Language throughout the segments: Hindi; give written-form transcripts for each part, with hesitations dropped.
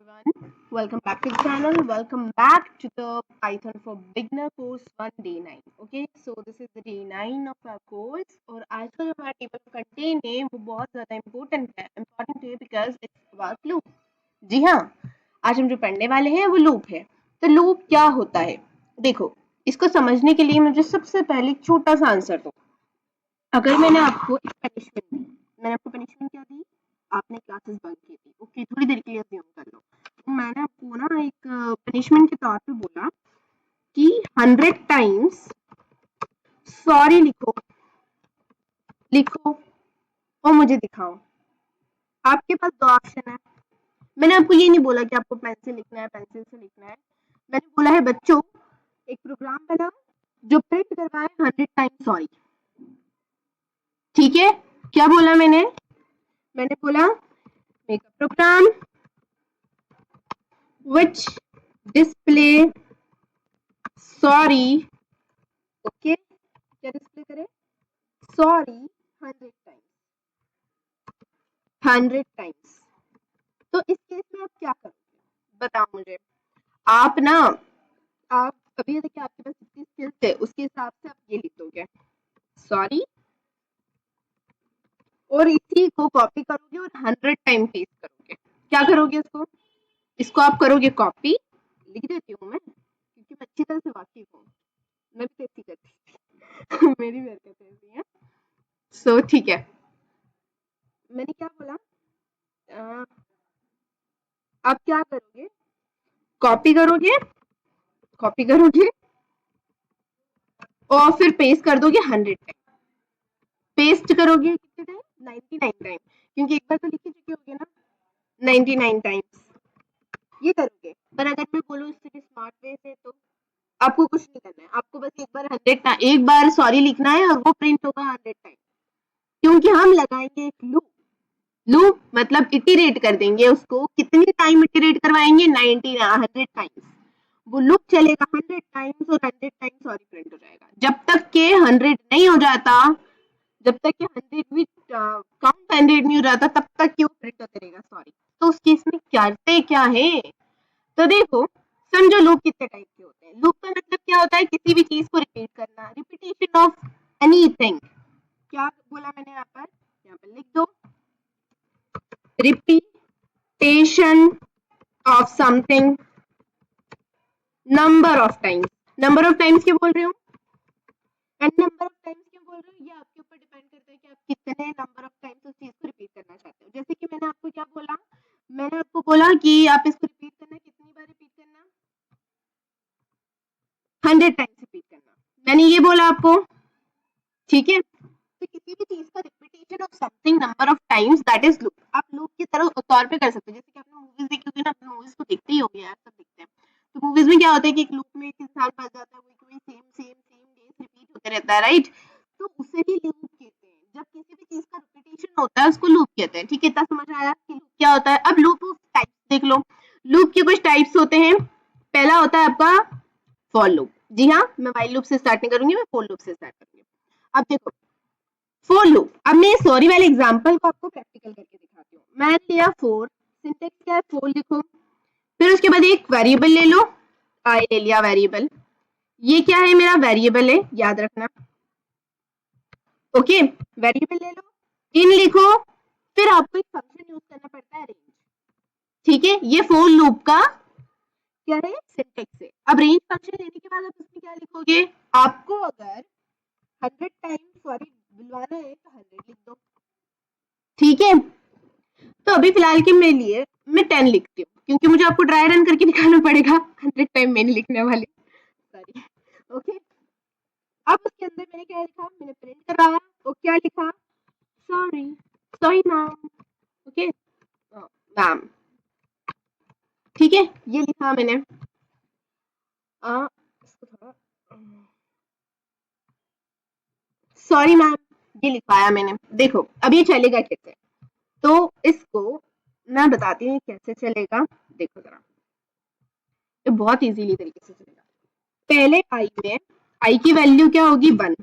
everyone. Welcome back to the channel. Welcome back to the Python for Beginner course 1 day 9. Okay, so this is the day 9 of our course और आज का जो हमारा टेबल ऑफ कंटेंट है वो बहुत ज़्यादा इम्पोर्टेंट है बिकॉज इट्स अबाउट लूप. जी हाँ, आज हम जो पढ़ने वाले हैं वो लूप है. तो लूप क्या होता है? देखो, इसको समझने के लिए मुझे सबसे पहले एक छोटा सा आंसर दो. अगर मैंने आपको एक पनिशमेंट दी, मैंने आपको पनिशमेंट क्या दी? आपने क्लासेस बंक की थी. ओके, थोड़ी देर के लिए अज्यूम कर लो. तो मैंने आपको ना एक पनिशमेंट के तौर पे बोला कि 100 टाइम्स सॉरी लिखो लिखो और मुझे दिखाओ. आपके पास दो ऑप्शन है. मैंने आपको ये नहीं बोला कि आपको पेंसिल लिखना है, पेंसिल से लिखना है. मैंने बोला है बच्चों एक प्रोग्राम बनाओ जो प्रिंट करवाए 100 टाइम्स सॉरी. ठीक है, क्या बोला मैंने? मैंने बोला make a program which display sorry. Okay, क्या डिस्प्ले करे? Sorry 100 times. तो इस केस में आप क्या करोगे? बताओ मुझे. आप ना आप अभी देखिए आपके पास जितनी स्किल्स है उसके हिसाब से आप ये लिख दोगे सॉरी और इसी को कॉपी करोगे और 100 टाइम पेस्ट करोगे. क्या करोगे इसको आप करोगे कॉपी. लिख देती हूँ मैं क्योंकि मैं अच्छी तरह से वाकिफ हूँ. मैं भी ऐसी करती मेरी भी हरकतें ऐसी हैं. सो ठीक है, मैंने क्या बोला? आप क्या करोगे? कॉपी करोगे और फिर पेस्ट कर दोगे 100 टाइम. पेस्ट करोगे कितने टाइम? 99 टाइम, क्योंकि एक बार तो लिख ही चुके होगे ना 99 टाइम्स. ये करोगे. पर अगर मैं बोलूँ इससे स्मार्ट वे से तो आपको कुछ नहीं करना है. आपको बस एक बार सॉरी लिखना है और वो प्रिंट होगा 100 टाइम. क्योंकि हम लगाएंगे एक लूप. लूप मतलब इटरेट कर देंगे उसको. कितनी टाइम इटरेट करवाएंगे? 100 टाइम्स. वो लूप चलेगा 100 टाइम्स और 100 टाइम्स सॉरी प्रिंट हो जाएगा. जब तक के 100 नहीं हो जाता, जब तक कि 100 भी काउंट 100 नहीं हो जाता तब तक कि वो प्रिंट होते रहेगा सॉरी. तो उस केस में करते क्या है? तो देखो, समझो लूप कितने टाइप के होते हैं. लूप का मतलब क्या होता है? किसी भी चीज को रिपीट करना. Repetition of anything. क्या बोला मैंने यहाँ पर लिख दो. Repetition of something number of times. Number of times क्यों बोल रही हूँ? एंड नंबर ऑफ टाइम्स क्यों बोल रही हूँ? ये आपके ऊपर डिपेंड करता है कि आप कितने नंबर ऑफ टाइम्स उस चीज को रिपीट करना चाहते हो. जैसे कि मैंने आपको क्या बोला? मैंने आपको बोला कि आप इसको रिपीट करना. कितनी बार रिपीट करना? 100 टाइम्स रिपीट करना. मैंने ये बोला आपको. ठीक है, तो किसी भी चीज का repetition of something number of times that is loop. आप लूप की तरह तौर पे कर सकते हो. जैसे कि आपने मूवीज देखी होगी ना. आपने मूवीज तो देखते ही होंगे यार, सब देखते हैं. तो मूवीज में क्या होता है कि एक लूप में एक इंसान फंस जाता है. वही सेम डेज रिपीट होते रहता है. राइट, तो उसे ही लूप कहते हैं. जब किसी भी चीज का रिपीटेशन होता है उसको लूप कहते हैं. ठीक है, इतना समझ आया कि लूप क्या होता है? अब लूप ऑफ टाइप्स देख लो. लूप के कुछ टाइप्स होते हैं. पहला होता है आपका फॉर लूप. जी हाँ, मैं व्हाइल लूप से स्टार्ट नहीं करूंगी, मैं फॉर लूप से स्टार्ट करूंगी. अब देखो फॉर लूप. अब मैं सॉरी वाले एग्जांपल को आपको प्रैक्टिकल करके दिखाती हूँ. मैंने लिया फॉर. सिंटेक्स क्या है? फॉर लिखो. फिर उसके बाद एक वेरिएबल ले लो. आई ले लिया वेरिएबल. ये क्या है? मेरा वेरिएबल है, याद रखना. ओके, वेरिएबल ले लो. इन लिखो. फिर आपको एक फंक्शन यूज करना पड़ता है, रेंज. ठीक है, ये फॉर लूप का क्या है? सिंटेक्स है. अब रेंज फंक्शन लेने के बाद आप उसमें क्या लिखोगे? आपको अगर 100 टाइम सॉरी बुलवाना है तो 100 लिख दो. ठीक है, तो अभी फिलहाल के मेरे लिए मैं 10 लिखती हूँ क्योंकि मुझे आपको ड्राई रन करके दिखाना पड़ेगा. 100 टाइम मैं नहीं लिखने वाली. सॉरी. ओके, अब उसके अंदर मैंने क्या लिखा? मैंने प्रिंट करवाया और क्या लिखा? Sorry. Sorry ma'am. Okay ma'am. ठीक है, ये लिखा मैंने. सॉरी मैम, ये लिखवाया मैंने. देखो अब ये चलेगा कैसे? तो इसको मैं बताती हूँ कैसे चलेगा. देखो जरा, ये बहुत इजीली तरीके से चलेगा. पहले आई में आई की वैल्यू क्या होगी? 1.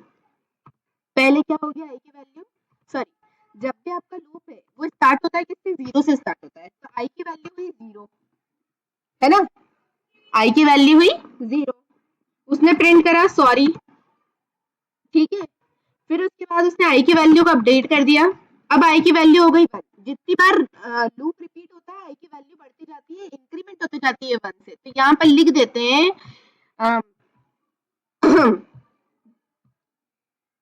पहले क्या होगी आई की वैल्यू? सॉरी, जब भी आपका लूप है वो स्टार्ट होता है किससे? 0 से स्टार्ट होता है. तो आई की वैल्यू हुई 0. है ना। आई की वैल्यू हुई 0, उसने प्रिंट करा सॉरी, ठीक है। फिर उसके बाद उसने आई की वैल्यू को अपडेट कर दिया, अब आई की वैल्यू हो गई 1। जितनी बार लूप रिपीट होता है आई की वैल्यू बढ़ती जाती है, इंक्रीमेंट होती जाती है 1 से। तो यहाँ पर लिख देते हैं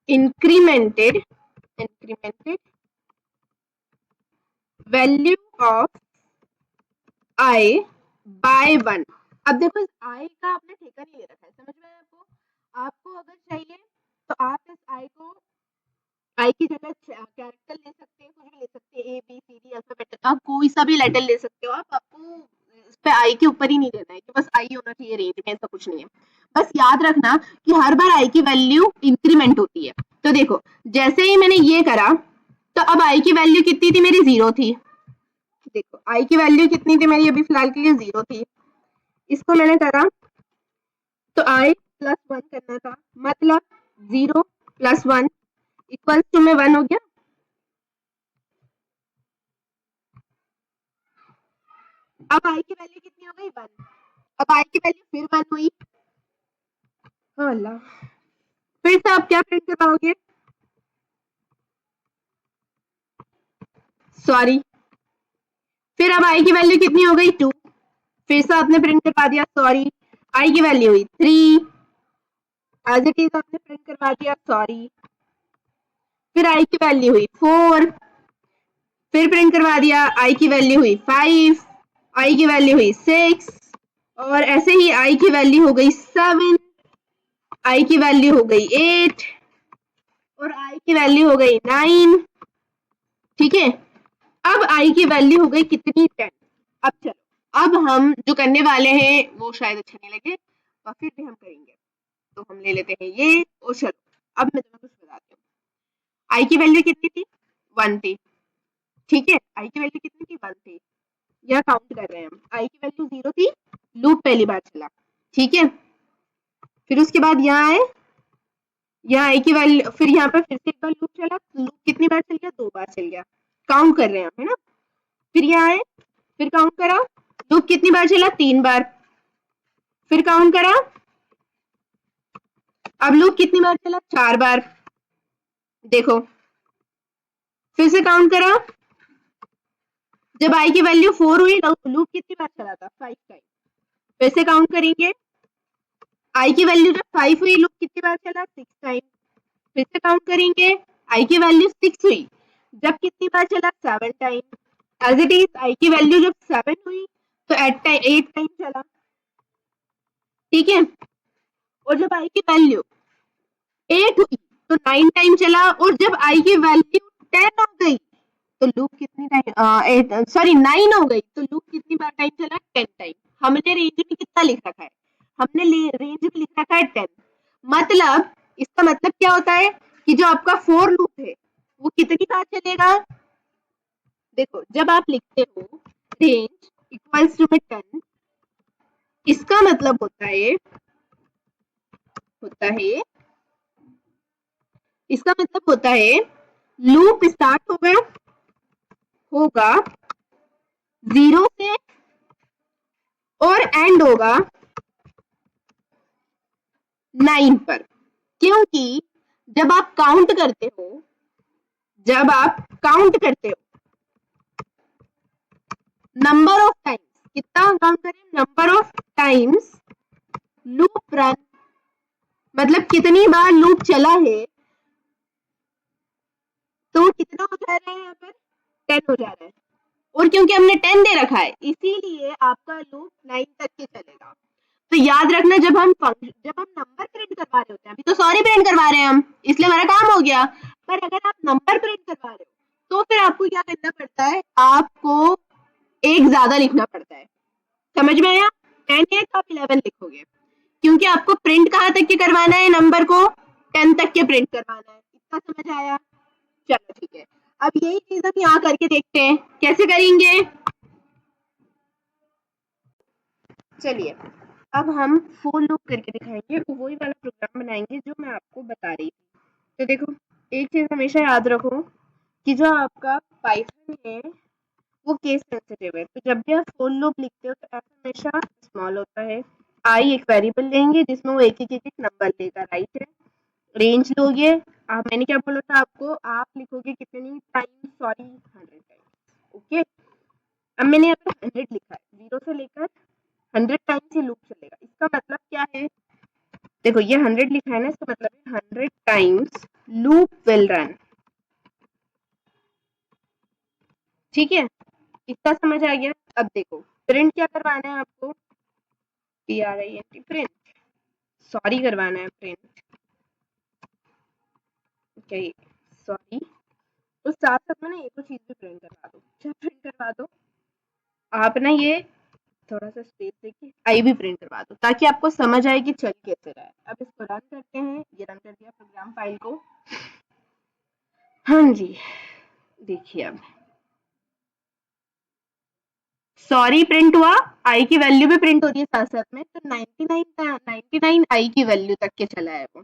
incremented value of I by 1। अब देखो इस आई का आपने ठेका नहीं ले रखा है, समझ में आया आपको। आपको अगर चाहिए तो आप इस आई को आई की जगह कैरेक्टर ले सकते हैं, कुछ भी ले सकते हैं, A B C D alphabet का कोई सा भी लेटर ले सकते हो आप। आपको इस पे आई के ऊपर ही नहीं देना है कि बस आई होना चाहिए रेंज में, ऐसा कुछ नहीं है। बस याद रखना कि हर बार आई की वैल्यू इंक्रीमेंट होती है। तो देखो जैसे ही मैंने ये करा तो अब आई की वैल्यू कितनी थी मेरी, 0 थी। देखो आई की वैल्यू कितनी थी मेरी अभी फिलहाल के लिए, 0 थी। इसको मैंने करा तो आई प्लस 1 करना था, मतलब 0 प्लस 1 इक्वल्स टू में 1 हो गया। अब आई की वैल्यू कितनी हो गई, 1। अब आई की वैल्यू फिर 1 हुई। हाँ अल्लाह, फिर से आप क्या प्रिंट करवाओगे, सॉरी। फिर अब आई की वैल्यू कितनी हो गई, 2। फिर से आपने प्रिंट करवा दिया सॉरी। आई की वैल्यू हुई 3, एज इट इज आपने प्रिंट करवा दिया सॉरी। फिर आई की वैल्यू हुई 4, फिर प्रिंट करवा दिया, आई की वैल्यू हुई 5, आई की वैल्यू हुई 6, और ऐसे ही आई की वैल्यू हो गई 7, आई की वैल्यू हो गई 8, और आई की वैल्यू हो गई 9। ठीक है, अब आई की वैल्यू हो गई कितनी, 10। अब चलो, अब हम जो करने वाले हैं वो शायद अच्छा नहीं लगे और फिर भी हम करेंगे, तो हम ले लेते हैं ये। और चलो अब मैं तुम्हें कुछ बताती हूँ। आई की वैल्यू कितनी थी, 1 थी, ठीक है। आई की वैल्यू कितनी थी, 1 थी। यहाँ काउंट कर रहे हैं हम, आई की वैल्यू 0 थी, लूप पहली बार चला, ठीक है। फिर उसके बाद यहाँ आए, यहाँ आई की वैल्यू, फिर यहाँ पर फिर से एक बार लूप चला, लूप कितनी बार चल गया, 2 बार चल गया, काउंट कर रहे हैं हम, है ना। फिर यहाँ आए, फिर काउंट करा, लूप कितनी बार चला, 3 बार, फिर काउंट करा, अब लूप कितनी बार चला, 4 बार। देखो फिर से काउंट करा, जब आई की वैल्यू 4 हुई लूप कितनी बार चला था, 5 टाइम। फिर से काउंट करेंगे, आई की वैल्यू जब 5 हुई लूप कितनी बार चला, 6 टाइम। फिर से काउंट करेंगे, आई की वैल्यू 6 हुई जब कितनी बार चला, 7 time. As it is I की वैल्यू जब 7 हुई तो 8 टाइम चला, ठीक है। और जब आई की वैल्यू 8 हुई तो 9 टाइम चला, और जब आई की वैल्यू 10 हो गई तो लूप कितनी टाइम, सॉरी 9 हो गई तो लूप कितनी बार टाइम चला, 10 टाइम। हमने रेंज में कितना लिख रखा है, हमने रेंज में लिख रखा है 10। मतलब इसका मतलब क्या होता है कि जो आपका फोर लूप है वो कितनी बार चलेगा। देखो जब आप लिखते हो रेंज इक्वल्स टू में 10, इसका मतलब होता है लूप स्टार्ट होगा 0 से और एंड होगा 9 पर। क्योंकि जब आप काउंट करते हो नंबर ऑफ टाइम्स, कितना काउंट करें, number of times loop run, मतलब कितनी बार लूप चला है, तो कितना हो जा रहा है यहाँ पर, 10 हो जा रहा है। और क्योंकि हमने 10 दे रखा है इसीलिए आपका लूप 9 तक के चलेगा। तो याद रखना जब हम नंबर प्रिंट करवा रहे होते हैं, अभी तो सॉरी प्रिंट करवा रहे हैं हम इसलिए हमारा काम हो गया, पर अगर आप नंबर प्रिंट करवा रहे हो तो फिर आपको क्या करना पड़ता है, आपको एक ज्यादा लिखना पड़ता है। समझ में आया, 10 है तो आप 11 लिखोगे, क्योंकि आपको प्रिंट कहाँ तक के करवाना है, नंबर को 10 तक के प्रिंट करवाना है। इतना समझ आया, चलो ठीक है। अब यही चीज हम यहाँ करके देखते हैं कैसे करेंगे। चलिए अब हम फोर लूप करके दिखाएंगे, वही वाला प्रोग्राम बनाएंगे जो मैं आपको बता रही थी। तो देखो एक चीज हमेशा याद रखो कि जो आपका पाइथन है वो केस सेंसिटिव है। तो जब भी आप फोर लूप लिखते हो तो एफ हमेशा स्मॉल होता है। आई एक वेरिएबल लेंगे जिसमें वो एक एक नंबर लेगा, राइट है। रेंज लोगे आप, मैंने क्या बोला था आपको, आप लिखोगे कितनी टाइम्स, सॉरी 100 टाइम्स, ओके। अब मैंने यहाँ पे 100 लिखा है, 0 से लेकर 100 टाइम्स ये लूप चलेगा। इसका मतलब क्या है, देखो ये 100 लिखा है ना, इसका मतलब है 100 टाइम्स लूप विल रन, ठीक है। इतना समझ आ गया। अब देखो प्रिंट क्या करवाना है आपको, PRINT प्रिंट, सॉरी करवाना है प्रिंट, ओके सॉरी। तो साथ साथ में ना एक और चीज भी प्रिंट करवा दो, क्या प्रिंट करवा दो आप ना, ये थोड़ा सा स्पेस देके आई भी प्रिंट करवा दो, ताकि आपको समझ आए कि चल कैसे रहा है। अब इसको रन करते हैं, ये रन कर दिया प्रोग्राम फाइल को। हाँ जी, देखिए अब सॉरी प्रिंट हुआ, आई की वैल्यू भी प्रिंट हो रही है साथ साथ में। तो 99 आई की वैल्यू तक के चला है वो।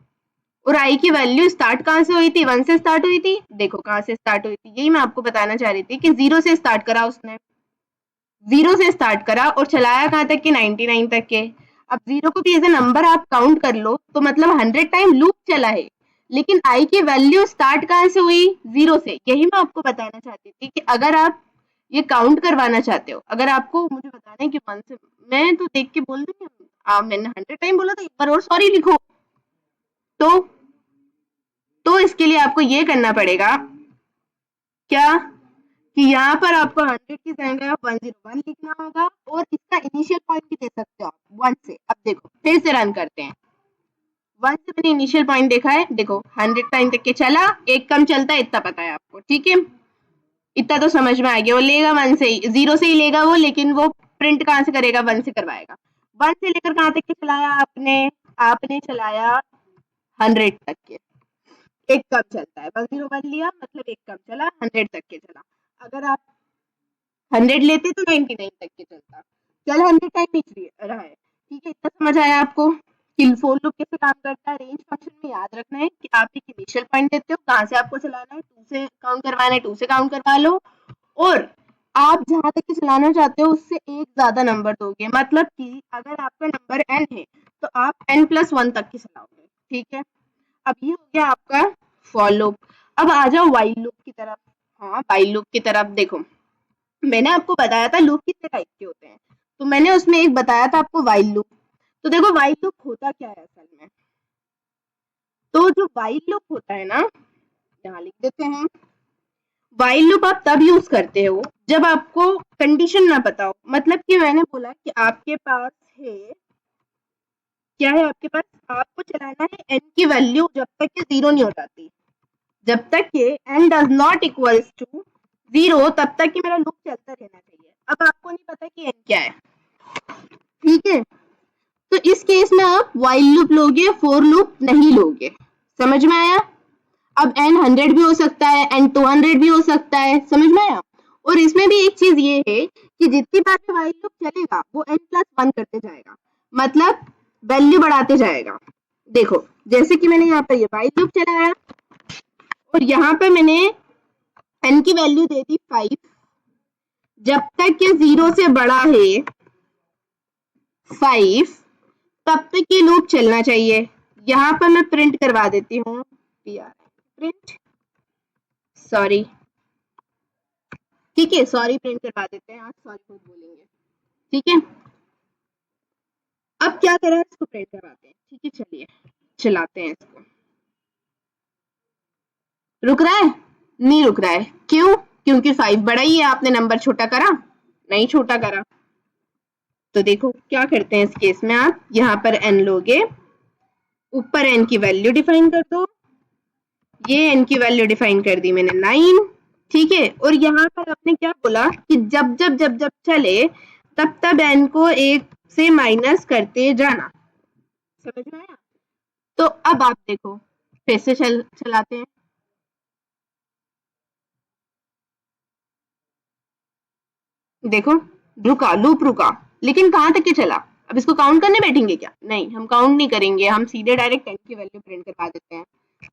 और आई की वैल्यू स्टार्ट कहाँ से हुई थी, 1 से स्टार्ट हुई थी। देखो कहाँ से स्टार्ट हुई थी, यही मैं आपको बताना चाह रही थी कि 0 से स्टार्ट करा उसने, 0 से स्टार्ट करा और चलाया कहाँ तक के, 99 तक के। अब 0 को भी एज ए नंबर आप काउंट कर लो तो मतलब 100 टाइम लूप चला है, लेकिन आई की वैल्यू स्टार्ट कहाँ से हुई, 0 से। यही मैं आपको बताना चाहती थी कि अगर आप ये काउंट करवाना चाहते हो, अगर आपको मुझे बताना है कि 1 से, मैं तो देख के बोल दूंगी, मैंने 100 टाइम बोला था, एक बार और सॉरी लिखो। तो इसके लिए आपको ये करना पड़ेगा क्या, कि यहाँ पर आपको 100 की जगह 101 लिखना होगा, और इसका इनिशियल पॉइंट भी दे सकते हो आप 1 से। अब देखो फिर से रन करते हैं, 1 से मैंने इनिशियल पॉइंट देखा है, देखो 100 टाइम तक के चला, एक कम चलता है इतना पता है आपको, ठीक है। इतना तो समझ में आ गया, वो लेगा 1 से ही, 0 से ही लेगा वो, लेकिन वो प्रिंट कहाँ से करेगा, 1 से करवाएगा। 1 से लेकर कहाँ तक के चलाया आपने, आपने चलाया 100 तक के, एक कम चलता है, 101 लिया मतलब एक कम चला, 100 तक के चला। अगर आप 100 लेते तो 99 तक के चलता, चल 100 टाइम पिछ रहा है, ठीक है। इतना समझ आया आपको कि फॉर लूप कैसे काम करता है। रेंज फंक्शन में याद रखना है कि आप एक इनिशियल पॉइंट देते हो, कहाँ से आपको चलाना है, 2 से काउंट करवाना है, 2 से काउंट करवा लो, और आप जहां तक के चलाना चाहते हो उससे एक ज्यादा नंबर दोगे। मतलब कि अगर आपका नंबर n है तो आप n+1 तक की चलाओगे, ठीक है। अब ये हो गया आपका फॉर लूप। अब आ जाओ वाइल लूप की तरफ। हाँ वाइल लूप की तरफ देखो, मैंने आपको बताया था लूप कितने टाइप के होते हैं, तो मैंने उसमें एक बताया था आपको वाइल लूप। तो देखो वाइल लूप होता क्या है असल में, तो जो वाइल लूप होता है ना, यहाँ लिख देते हैं, वाइल लूप आप तब यूज करते हो जब आपको कंडीशन ना पता हो। मतलब कि मैंने बोला कि आपके पास है, क्या है आपके पास, आपको चलाना है n की वैल्यू जब तक कि 0 नहीं हो जाती, जब तक कि n does not equals to 0 तब तक कि मेरा लूप चलता रहना चाहिए। अब आपको नहीं पता कि n क्या है, ठीक है। तो इस केस में आप वाइल लूप लोगे, फॉर लूप नहीं लोगे। समझ में आया। अब n 100 भी हो सकता है, n 200 भी हो सकता है, समझ में आया। और इसमें भी एक चीज ये है कि जितनी बार में वाइल लूप चलेगा वो n+1 करते जाएगा, मतलब वैल्यू बढ़ाते जाएगा। देखो जैसे कि मैंने यहाँ पर ये वाइल लूप चलाया और यहाँ पे मैंने n की वैल्यू दे दी 5, जब तक ये 0 से बड़ा है 5 तब तक ये लूप चलना चाहिए। यहाँ पर मैं प्रिंट करवा देती हूँ, प्रिंट सॉरी, ठीक है सॉरी प्रिंट करवा देते हैं, आज सॉरी खुद बोलेंगे, ठीक है। अब क्या करें, इसको प्रिंट करवाते हैं, ठीक है। चलिए चलाते हैं इसको। रुक रहा है, नहीं रुक रहा है, क्यों, क्योंकि 5 बड़ा ही है, आपने नंबर छोटा करा, नहीं छोटा करा। तो देखो क्या करते हैं इस केस में, आप यहाँ पर n लोगे, ऊपर n की वैल्यू डिफाइन कर दो, ये n की वैल्यू डिफाइन कर दी मैंने 9, ठीक है। और यहाँ पर आपने क्या बोला कि जब जब जब जब चले तब तब n को 1 से माइनस करते जाना, समझ में आया। तो अब आप देखो फिर से चलाते हैं, देखो रुका, लूप रुका, लेकिन कहाँ तक के चला। अब इसको काउंट करने बैठेंगे क्या, नहीं हम काउंट नहीं करेंगे, हम सीधे डायरेक्ट n की वैल्यू प्रिंट करवा देते हैं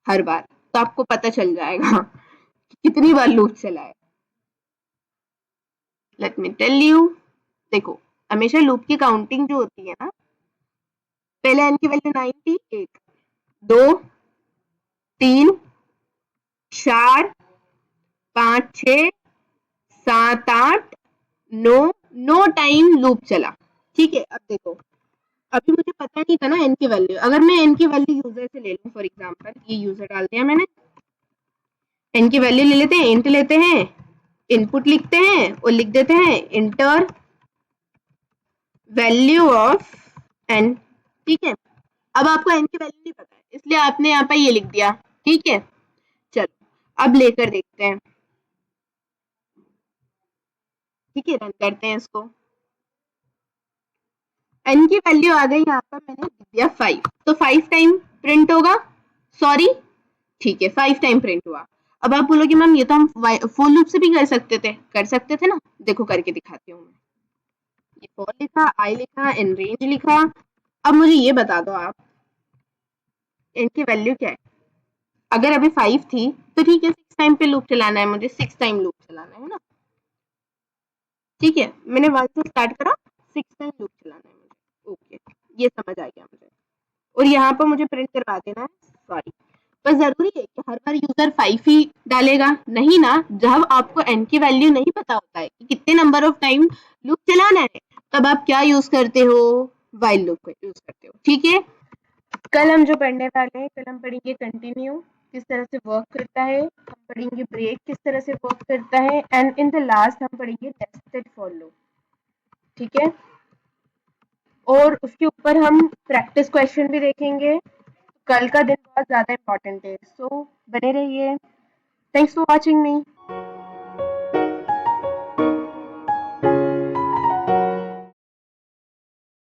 हर बार, तो आपको पता चल जाएगा कि कितनी बार लूप चला है। Let me tell you. देखो हमेशा लूप की काउंटिंग जो होती है ना, पहले n की वैल्यू 9 थी, 1 2 3 4 5 6 7 8 9 9 टाइम लूप चला। ठीक है, अब देखो अभी मुझे पता नहीं था ना n की वैल्यू, अगर मैं n की वैल्यू यूजर से ले लूं, फॉर एग्जांपल ये यूजर डाल दिया मैंने, n की वैल्यू ले लेते हैं, इंट लेते हैं, इनपुट लिखते हैं और लिख देते हैं इंटर वैल्यू ऑफ n। ठीक है, अब आपको n की वैल्यू नहीं पता है इसलिए आपने यहाँ पे ये लिख दिया। ठीक है, चलो अब लेकर देखते हैं। ठीक है, रन करते हैं इसको। n की वैल्यू आ गई, यहाँ पर मैंने लिख दिया 5, तो 5 टाइम प्रिंट होगा, सॉरी ठीक है 5 टाइम प्रिंट हुआ। अब आप बोलोगे मैम ये तो हम फॉर लूप से भी कर सकते थे ना। देखो करके दिखाती हूँ मैं। ये फॉर लिखा, आई लिखा, इन रेंज लिखा। अब मुझे ये बता दो आप n की वैल्यू क्या है। अगर अभी 5 थी तो ठीक है 6 टाइम पे लूप चलाना है, मुझे 6 टाइम लूप चलाना है ना। ठीक है, मैंने 1 से स्टार्ट करा, 6 टाइम लूप चलाना है मुझे। ओके, ये समझ आ गया मुझे। और यहाँ पर मुझे प्रिंट करवा देना है, सॉरी। पर जरूरी है कि हर बार यूजर 5 ही डालेगा नहीं ना। जब आपको n की वैल्यू नहीं पता होता है कि कितने नंबर ऑफ टाइम लूप चलाना है, तब आप क्या यूज करते हो, व्हाइल लूप का यूज करते हो। ठीक है, कल हम जो पढ़ने वाले हैं, कल हम पढ़ेंगे कंटिन्यू किस तरह से वर्क करता है, हम पढ़ेंगे ब्रेक किस तरह से वर्क करता है, एंड इन द लास्ट हम पढ़ेंगे नेस्टेड फॉर लूप। ठीक है, और उसके ऊपर हम प्रैक्टिस क्वेश्चन भी देखेंगे। कल का दिन बहुत ज़्यादा इम्पोर्टेंट है, सो बने रहिए। Thanks for watching me.